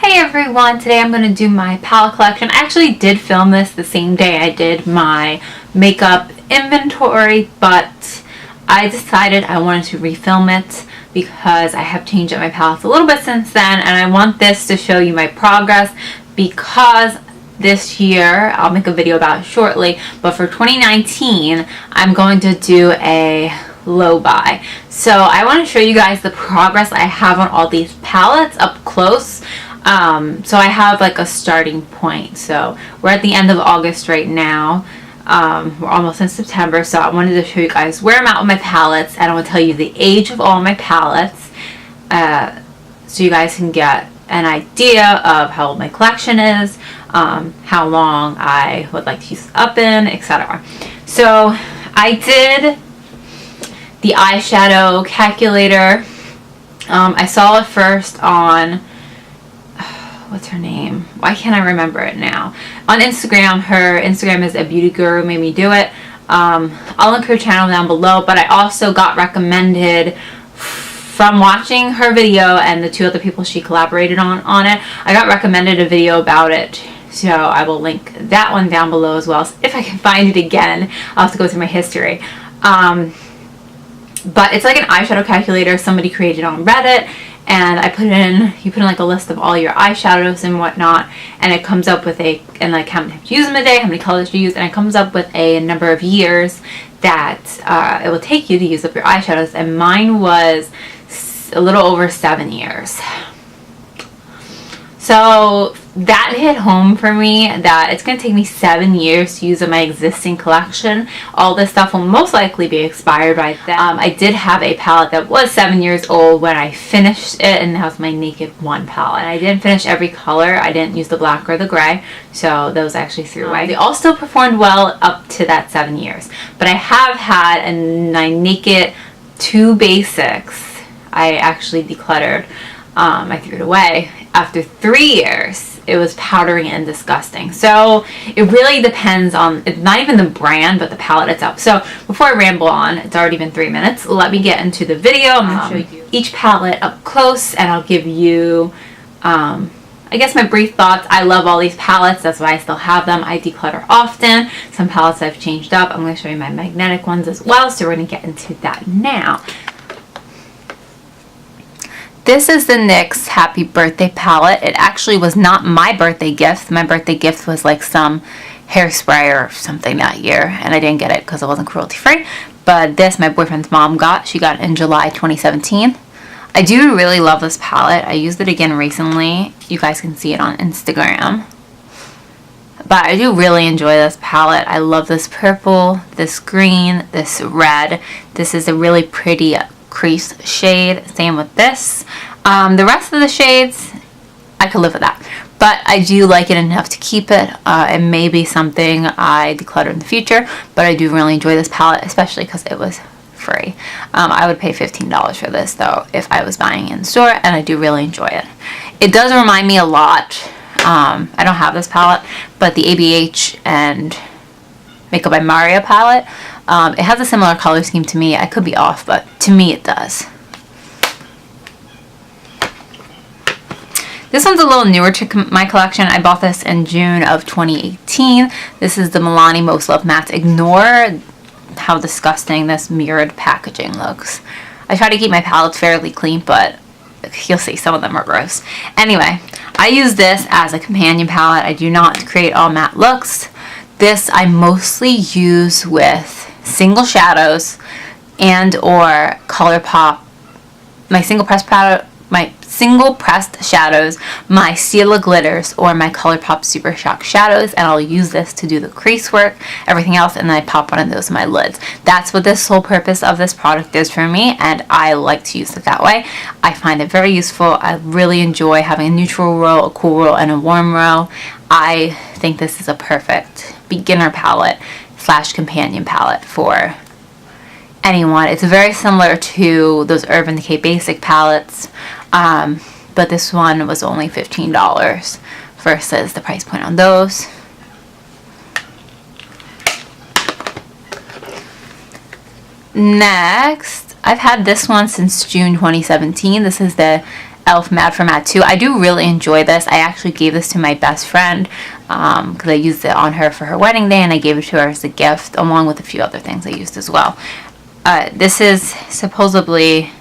Hey everyone, today I'm going to do my palette collection. I actually did film this the same day I did my makeup inventory, but I decided I wanted to refilm it because I have changed up my palettes a little bit since then, and I want this to show you my progress because this year, I'll make a video about it shortly, but for 2019, I'm going to do a low buy. So I want to show you guys the progress I have on all these palettes up close. So I have like a starting point. So we're at the end of August right now. We're almost in September, so I wanted to show you guys where I'm at with my palettes, and I will tell you the age of all my palettes, so you guys can get an idea of how old my collection is, how long I would like to use it up in, etc. So I did the eyeshadow calculator. I saw it first on, what's her name? Why can't I remember it now? On Instagram. Her Instagram is A Beauty Guru Made Me Do It. I'll link her channel down below, but I also got recommended from watching her video and the two other people she collaborated on it. I got recommended a video about it, so I will link that one down below as well. So if I can find it again, I'll have to go through my history. But it's like an eyeshadow calculator somebody created on Reddit, and I put in, you put in like a list of all your eyeshadows and whatnot, and it comes up with and like how many times you use them a day, how many colors you use, and it comes up with a number of years that it will take you to use up your eyeshadows, and mine was a little over 7 years. So that hit home for me, that it's going to take me 7 years to use up my existing collection. All this stuff will most likely be expired by then. I did have a palette that was 7 years old when I finished it, and that was my Naked 1 palette. And I didn't finish every color. I didn't use the black or the gray, so those actually threw away. They all still performed well up to that 7 years. But I have had my Naked 2 Basics. I actually decluttered. I threw it away. After 3 years, it was powdery and disgusting. So it really depends on, it's not even the brand, but the palette itself. So before I ramble on, it's already been 3 minutes, let me get into the video. I'm going to show you each palette up close, and I'll give you, I guess, my brief thoughts. I love all these palettes, that's why I still have them. I declutter often. Some palettes I've changed up. I'm going to show you my magnetic ones as well, so we're going to get into that now. This is the NYX Happy Birthday palette. It actually was not my birthday gift. My birthday gift was like some hairspray or something that year, and I didn't get it because it wasn't cruelty free. But this, my boyfriend's mom got. She got it in July 2017. I do really love this palette. I used it again recently. You guys can see it on Instagram. But I do really enjoy this palette. I love this purple, this green, this red. This is a really pretty crease shade. Same with this. The rest of the shades, I could live with that, but I do like it enough to keep it. It may be something I declutter in the future, but I do really enjoy this palette, especially because it was free. I would pay $15 for this though if I was buying in store, and I do really enjoy it. It does remind me a lot, I don't have this palette, but the ABH and Makeup by Maria palette. It has a similar color scheme to me. I could be off, but to me it does. This one's a little newer to my collection. I bought this in June of 2018. This is the Milani Most Loved Matte. Ignore how disgusting this mirrored packaging looks. I try to keep my palettes fairly clean, but you'll see some of them are gross. Anyway, I use this as a companion palette. I do not create all matte looks. This I mostly use with single shadows and or Colourpop, my single pressed shadows, my Stila glitters, or my Colourpop Super Shock shadows, and I'll use this to do the crease work, everything else, and then I pop one of those in my lids. That's what the sole purpose of this product is for me, and I like to use it that way. I find it very useful. I really enjoy having a neutral row, a cool row, and a warm row. I think this is a perfect beginner palette / companion palette for anyone. It's very similar to those Urban Decay Basic palettes, but this one was only $15 versus the price point on those. Next, I've had this one since June 2017. This is the e.l.f. Matte for Matte 2. I do really enjoy this. I actually gave this to my best friend because I used it on her for her wedding day, and I gave it to her as a gift along with a few other things I used as well. This is supposedly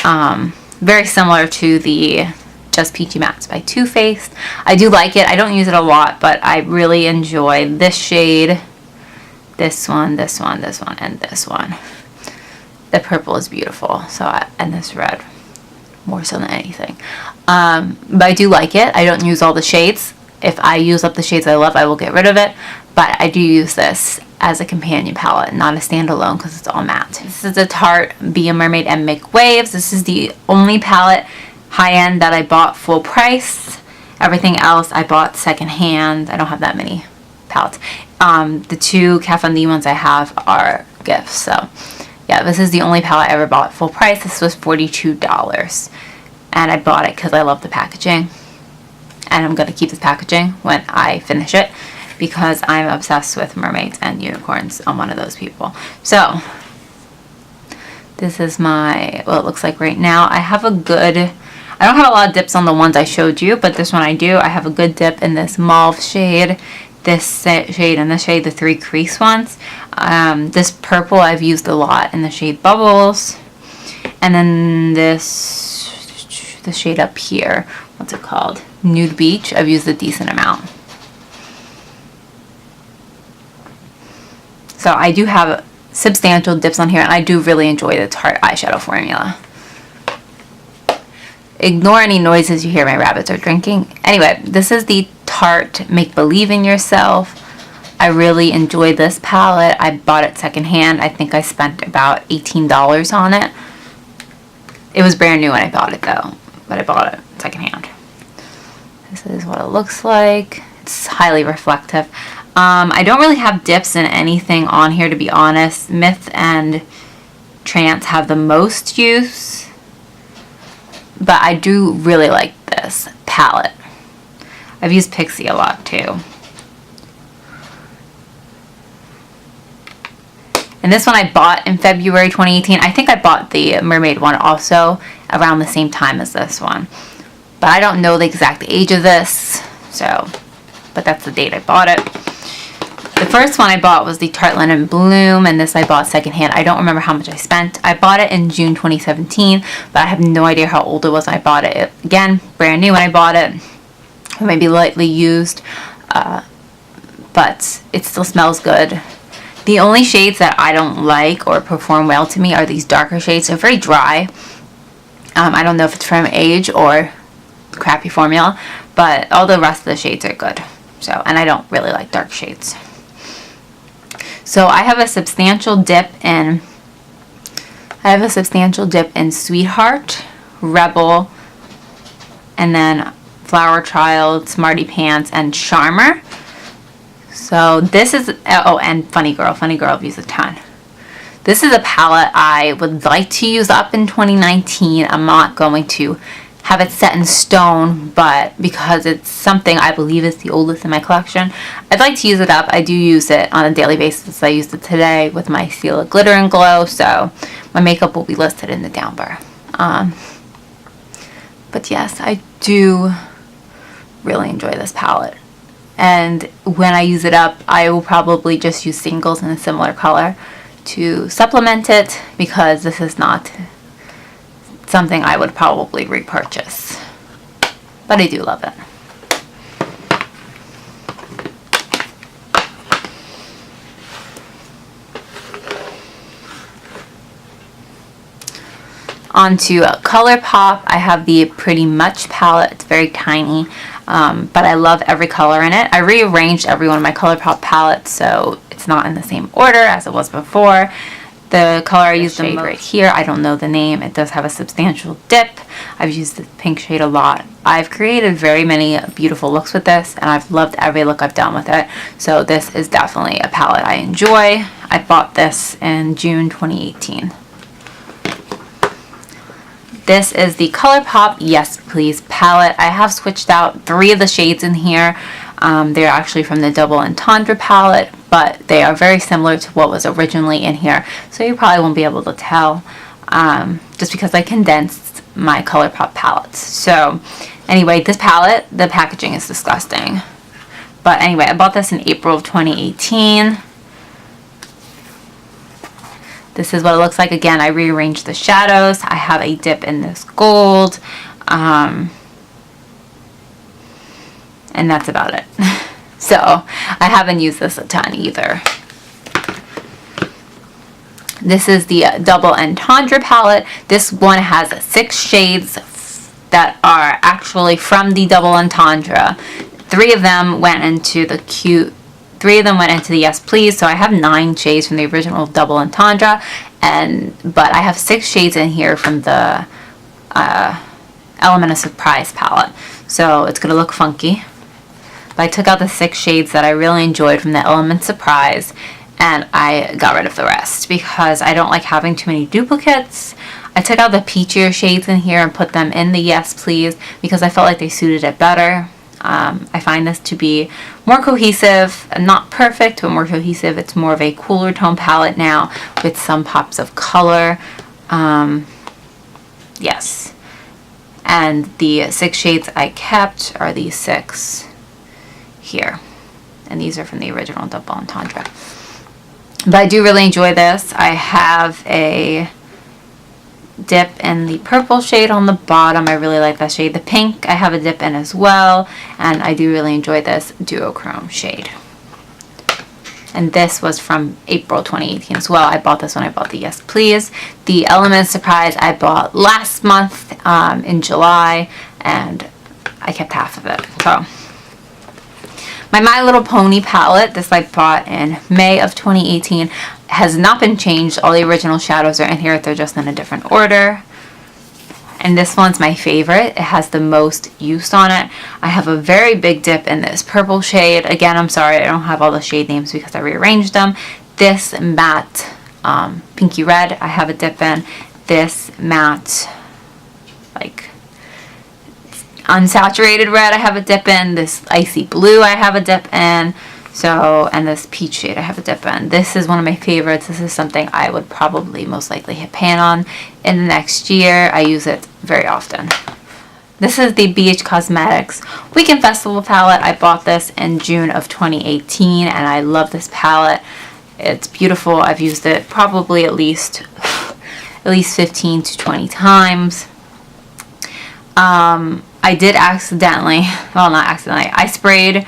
very similar to the Just Peachy Mattes by Too Faced. I do like it. I don't use it a lot, but I really enjoy this shade, this one, this one, this one, and this one. The purple is beautiful, and this red more so than anything. But I do like it. I don't use all the shades. If I use up the shades I love, I will get rid of it. But I do use this as a companion palette, not a standalone, because it's all matte. This is the Tarte Be a Mermaid and Make Waves. This is the only palette high-end that I bought full price. Everything else I bought secondhand. I don't have that many palettes. The two Kat Von D ones I have are gifts. So yeah, this is the only palette I ever bought full price. This was $42. And I bought it because I love the packaging. And I'm going to keep this packaging when I finish it, because I'm obsessed with mermaids and unicorns. I'm one of those people. So this is my, what it looks like right now. I have a good, I don't have a lot of dips on the ones I showed you, but this one I do. I have a good dip in this mauve shade, this shade, and this shade, the 3 crease ones. This purple I've used a lot in the shade Bubbles. And then this, the shade up here, what's it called? Nude Beach. I've used a decent amount. So I do have substantial dips on here, and I do really enjoy the Tarte eyeshadow formula. Ignore any noises you hear, my rabbits are drinking. Anyway, this is the Tarte Make Believe in Yourself. I really enjoy this palette. I bought it secondhand. I think I spent about $18 on it. It was brand new when I bought it though, but I bought it secondhand. This is what it looks like. It's highly reflective. I don't really have dips in anything on here, to be honest. Myth and Trance have the most use, but I do really like this palette. I've used Pixie a lot too. And this one I bought in February 2018. I think I bought the mermaid one also around the same time as this one. But I don't know the exact age of this, but that's the date I bought it. The first one I bought was the Tarte Linen Bloom, and this I bought secondhand. I don't remember how much I spent. I bought it in June 2017, but I have no idea how old it was when I bought it. Again, brand new when I bought it. Maybe lightly used, but it still smells good. The only shades that I don't like or perform well to me are these darker shades. They're very dry. I don't know if it's from age or crappy formula, but all the rest of the shades are good. So, and I don't really like dark shades. So I have a substantial dip in Sweetheart, Rebel, and then Flower Child, Smarty Pants, and Charmer. So this is, oh, and Funny Girl. Funny Girl I've used a ton. This is a palette I would like to use up in 2019. I'm not going to have it set in stone, but because it's something I believe is the oldest in my collection, I'd like to use it up. I do use it on a daily basis. I used it today with my Stila Glitter and Glow, so my makeup will be listed in the down bar. But yes, I do really enjoy this palette. And when I use it up, I will probably just use singles in a similar color to supplement it, because this is not something I would probably repurchase. But I do love it. On to Colourpop. I have the Pretty Much palette. It's very tiny, but I love every color in it. I rearranged every one of my Colourpop palettes so it's not in the same order as it was before. The color I used the most right here, I don't know the name. It does have a substantial dip. I've used the pink shade a lot. I've created very many beautiful looks with this, and I've loved every look I've done with it. So this is definitely a palette I enjoy. I bought this in June 2018. This is the Colourpop Yes Please palette. I have switched out 3 of the shades in here. They're actually from the Double Entendre palette, but they are very similar to what was originally in here, so you probably won't be able to tell, just because I condensed my Colourpop palettes. So anyway, this palette, the packaging is disgusting. But anyway, I bought this in April of 2018. This is what it looks like. Again, I rearranged the shadows. I have a dip in this gold. And that's about it. So I haven't used this a ton either. This is the Double Entendre palette. This one has 6 shades that are actually from the Double Entendre. 3 of them went into the Yes Please, so I have 9 shades from the original Double Entendre, but I have 6 shades in here from the Element of Surprise palette, so it's going to look funky. But I took out the 6 shades that I really enjoyed from the Element Surprise, and I got rid of the rest because I don't like having too many duplicates. I took out the peachier shades in here and put them in the Yes Please because I felt like they suited it better. I find this to be more cohesive, not perfect, but more cohesive. It's more of a cooler tone palette now with some pops of color. Yes. And the 6 shades I kept are these 6 here. And these are from the original Double Entendre. But I do really enjoy this. I have a dip in the purple shade on the bottom. I really like that shade. The pink I have a dip in as well, and I do really enjoy this duochrome shade. And this was from April 2018 as well. I bought this when I bought the Yes Please. The Element Surprise I bought last month in July, and I kept half of it. So my Little Pony palette, this I bought in May of 2018, has not been changed. All the original shadows are in here. They're just in a different order. And this one's my favorite. It has the most use on it. I have a very big dip in this purple shade. Again, I'm sorry I don't have all the shade names because I rearranged them. This matte pinky red I have a dip in. This matte like unsaturated red I have a dip in. This icy blue I have a dip in. So, and this peach shade I have a dip in. This is one of my favorites. This is something I would probably most likely hit pan on in the next year. I use it very often. This is the BH Cosmetics Weekend Festival palette. I bought this in June of 2018 and I love this palette. It's beautiful. I've used it probably at least 15 to 20 times. I did accidentally, well not accidentally, I sprayed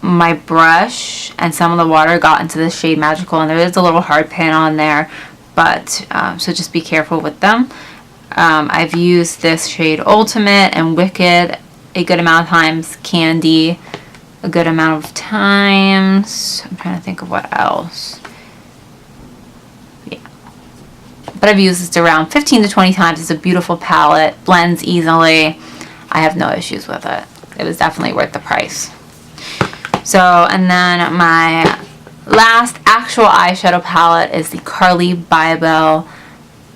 my brush and some of the water got into the shade Magical, and there is a little hard pan on there, but so just be careful with them. I've used this shade Ultimate and Wicked a good amount of times, Candy a good amount of times. I'm trying to think of what else. Yeah, but I've used this around 15 to 20 times. It's a beautiful palette, blends easily. I have no issues with it. It was definitely worth the price. So, and then my last actual eyeshadow palette is the Carly Bybel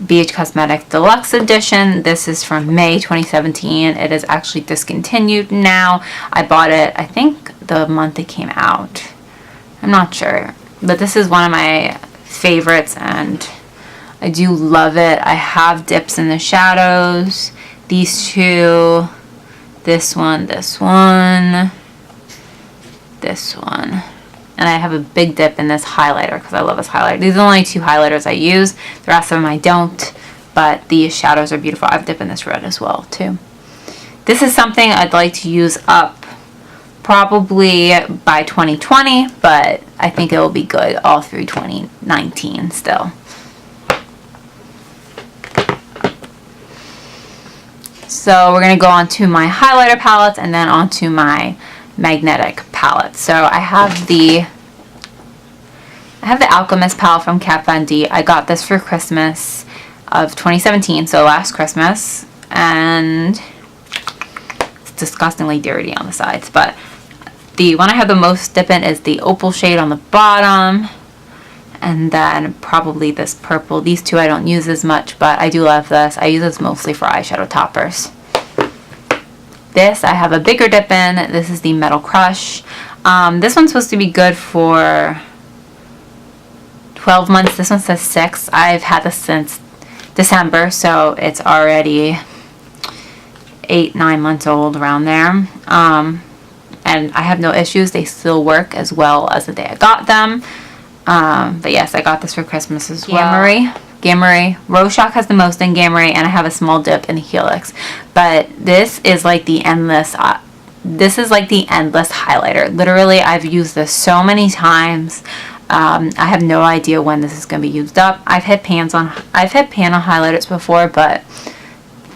BH Cosmetics Deluxe Edition. This is from May 2017. It is actually discontinued now. I bought it, I think, the month it came out. I'm not sure. But this is one of my favorites, and I do love it. I have dips in the shadows. These two. This one, this one. This one, and I have a big dip in this highlighter because I love this highlighter. These are the only 2 highlighters I use. The rest of them I don't, but these shadows are beautiful. I have a dip in this red as well too. This is something I'd like to use up probably by 2020, but I think it will be good all through 2019 still. So we're going to go on to my highlighter palettes and then on to my magnetic palette. So I have the Alchemist palette from Kat Von D. I got this for Christmas of 2017, so last Christmas, and it's disgustingly dirty on the sides, but the one I have the most dip in is the opal shade on the bottom, and then probably this purple. These 2 I don't use as much, but I do love this. I use this mostly for eyeshadow toppers. This I have a bigger dip in. This is the Metal Crush. This one's supposed to be good for 12 months. This one says 6. I've had this since December, so it's already 8-9 months old, around there. And I have no issues. They still work as well as the day I got them. But yes, I got this for Christmas as well. Gamma Rose Shock has the most in Gamma, and I have a small dip in Helix. But this is like the endless highlighter. Literally, I've used this so many times. I have no idea when this is going to be used up. I've hit pan on highlighters before, but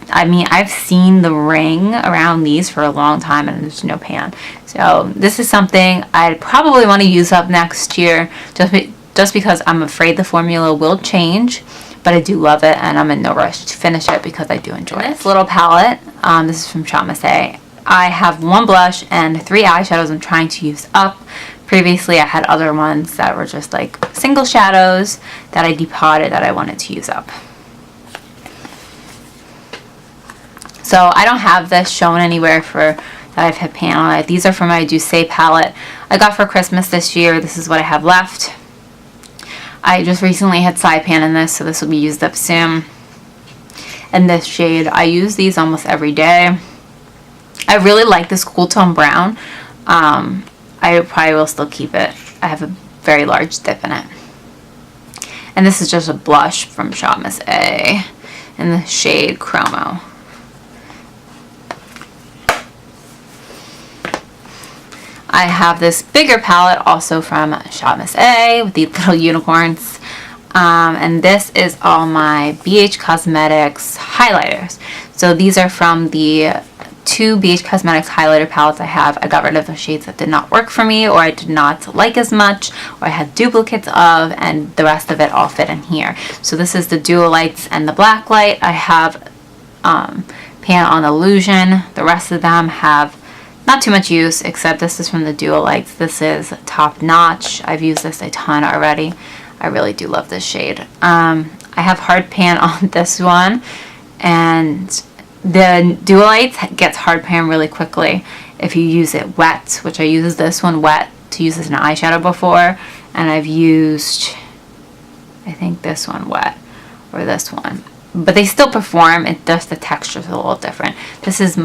I mean, I've seen the ring around these for a long time and there's no pan. So this is something I'd probably want to use up next year, just because I'm afraid the formula will change. But I do love it, and I'm in no rush to finish it because I do enjoy it. This little palette, this is from Taramichellez. I have one blush and 3 eyeshadows I'm trying to use up. Previously, I had other ones that were just like single shadows that I depotted that I wanted to use up. So I don't have this shown anywhere that I've hit pan on it. These are from my Douce palette I got for Christmas this year. This is what I have left. I just recently had side pan in this, so this will be used up soon. And this shade, I use these almost every day. I really like this cool tone brown. I probably will still keep it. I have a very large dip in it. And this is just a blush from Taramichellez in the shade Chromo. I have this bigger palette also from Taramichellez with these little unicorns. And this is all my BH Cosmetics highlighters. So these are from the 2 BH Cosmetics highlighter palettes I have. I got rid of the shades that did not work for me, or I did not like as much, or I had duplicates of, and the rest of it all fit in here. So this is the Duo Lights and the Black Light. I have Pan on Illusion. The rest of them have not too much use, except this is from the Duo Lights. This is Top Notch. I've used this a ton already. I really do love this shade. I have hard pan on this one, and the Duo Lights gets hard pan really quickly if you use it wet, which I use this one wet to use as an eyeshadow before, and I've used, I think, this one wet, or this one. But they still perform, it's just the texture is a little different. This is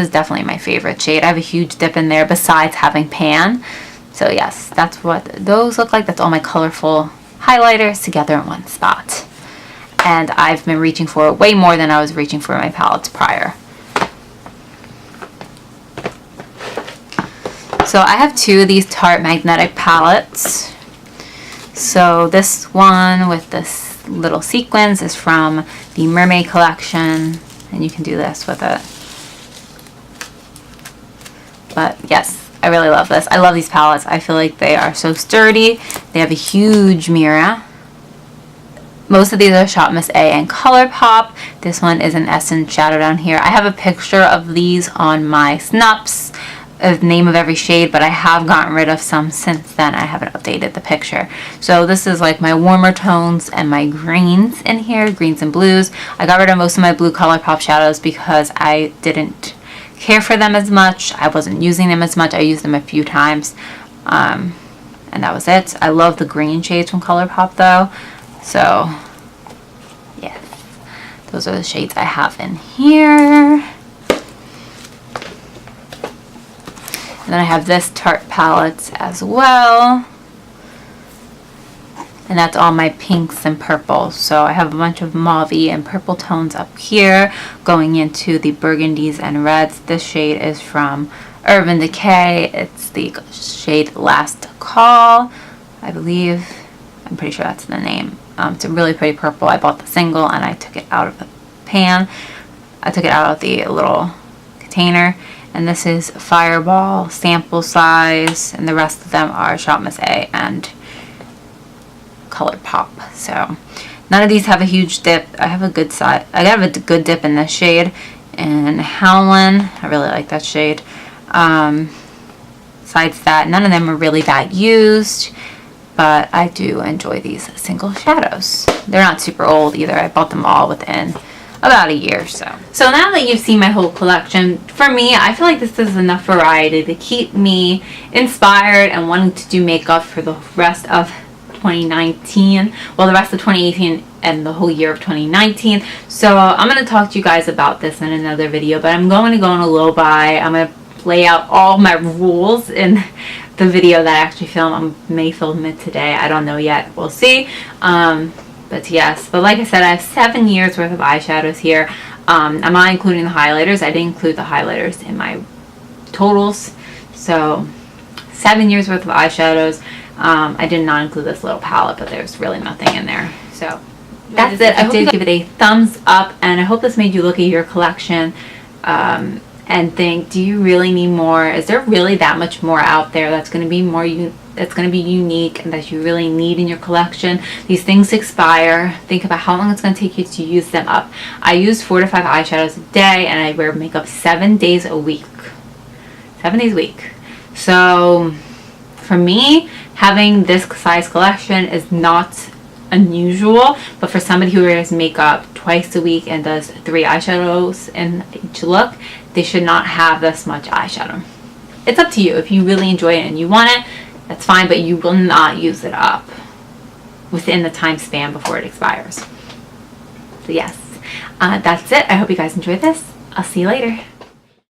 definitely my favorite shade. I have a huge dip in there besides having pan. So yes, that's what those look like. That's all my colorful highlighters together in one spot. And I've been reaching for it way more than I was reaching for my palettes prior. So I have 2 of these Tarte magnetic palettes. So this one with this little sequins is from the Mermaid collection, and you can do this with it. But yes, I really love this. I love these palettes. I feel like they are so sturdy. They have a huge mirror. Most of these are Taramichellez and Colourpop. This one is an Essence shadow down here. I have a picture of these on my Snupps, the name of every shade, but I have gotten rid of some since then. I haven't updated the picture. So this is like my warmer tones and my greens in here, greens and blues. I got rid of most of my blue Colourpop shadows because I didn't care for them as much. I wasn't using them as much. I used them a few times, and that was it. I love the green shades from Colourpop though. So yes, those are the shades I have in here. And then I have this Tarte palette as well. And that's all my pinks and purples. So I have a bunch of mauve and purple tones up here going into the burgundies and reds. This shade is from Urban Decay. It's the shade Last Call, I believe. I'm pretty sure that's the name. It's a really pretty purple. I bought the single and I took it out of the pan. I took it out of the little container. And this is Fireball sample size, and the rest of them are Taramichellez and Colourpop. So none of these have a huge dip. I have a good size. I have a good dip in this shade. And Howlin', I really like that shade. Besides that, none of them are really that used, but I do enjoy these single shadows. They're not super old either. I bought them all within about a year or so. So now that you've seen my whole collection, for me, I feel like this is enough variety to keep me inspired and wanting to do makeup for the rest of 2019. Well, the rest of 2018 and the whole year of 2019. So I'm going to talk to you guys about this in another video, but I'm going to go on a low buy. I'm going to lay out all my rules in the video that I actually film. I may film it today. I don't know yet. We'll see. But yes, but like I said, I have 7 years worth of eyeshadows here. I'm not including the highlighters. I didn't include the highlighters in my totals. So 7 years worth of eyeshadows. I did not include this little palette, but there's really nothing in there. So that's it. I did give it a thumbs up, and I hope this made you look at your collection and think, do you really need more? Is there really that much more out there that's going to be more that's going to be unique and that you really need in your collection? These things expire. Think about how long it's going to take you to use them up. I use 4 to 5 eyeshadows a day, and I wear makeup 7 days a week. 7 days a week. So for me, having this size collection is not unusual, but for somebody who wears makeup twice a week and does 3 eyeshadows in each look, they should not have this much eyeshadow. It's up to you. If you really enjoy it and you want it, that's fine, but you will not use it up within the time span before it expires. So yes, that's it. I hope you guys enjoyed this. I'll see you later.